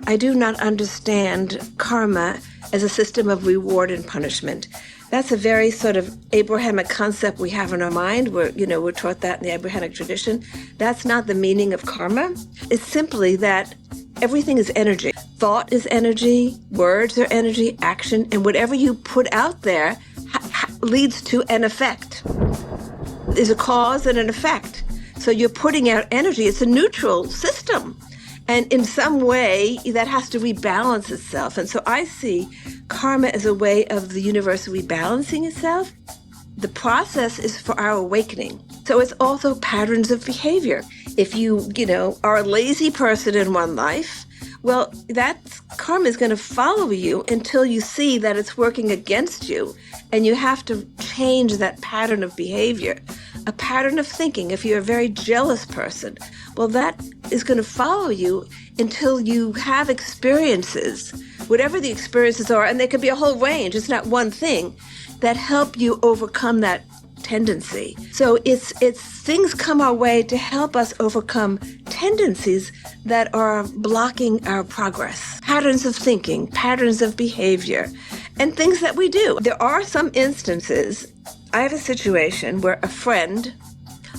I do not understand karma as a system of reward and punishment. That's a very sort of Abrahamic concept we have in our mind. We're taught that in the Abrahamic tradition. That's not the meaning of karma. It's simply that everything is energy. Thought is energy, words are energy, action, and whatever you put out there leads to an effect. There's a cause and an effect. So you're putting out energy. It's a neutral system. And in some way, that has to rebalance itself. And so I see karma as a way of the universe rebalancing itself. The process is for our awakening. So it's also patterns of behavior. If you are a lazy person in one life, well, that karma is going to follow you until you see that it's working against you. And you have to change that pattern of behavior, a pattern of thinking. If you're a very jealous person, well, that is going to follow you until you have experiences, whatever the experiences are, and there could be a whole range. It's not one thing that help you overcome that tendency. So it's things come our way to help us overcome tendencies that are blocking our progress. Patterns of thinking, patterns of behavior, and things that we do. There are some instances. I have a situation where a friend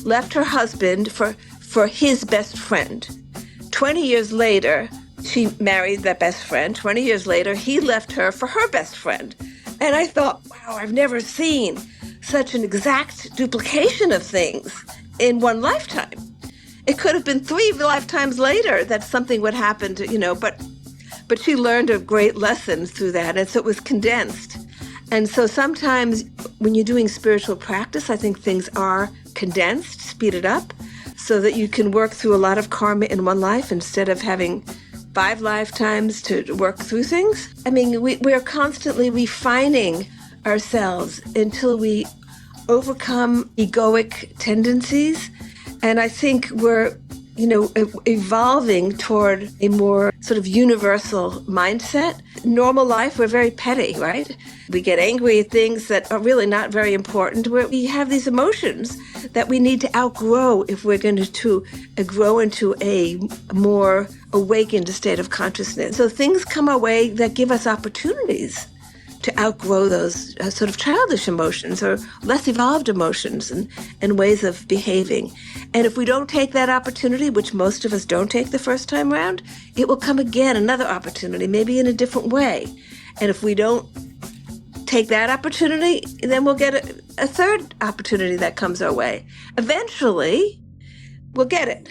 left her husband for his best friend. 20 years later, she married that best friend. 20 years later, he left her for her best friend. And I thought, wow, I've never seen such an exact duplication of things in one lifetime. It could have been 3 lifetimes later that something would happen but she learned a great lesson through that, and so it was condensed. And so sometimes when you're doing spiritual practice, I think things are condensed, speeded up, so that you can work through a lot of karma in one life instead of having 5 lifetimes to work through things. I mean, we're constantly refining ourselves until we overcome egoic tendencies. And I think we're evolving toward a more sort of universal mindset. Normal life, we're very petty, right? We get angry at things that are really not very important. We have these emotions that we need to outgrow if we're going to grow into a more awakened state of consciousness. So things come our way that give us opportunities to outgrow those sort of childish emotions or less evolved emotions and ways of behaving. And if we don't take that opportunity, which most of us don't take the first time around, it will come again, another opportunity, maybe in a different way. And if we don't take that opportunity, then we'll get a third opportunity that comes our way. Eventually, we'll get it.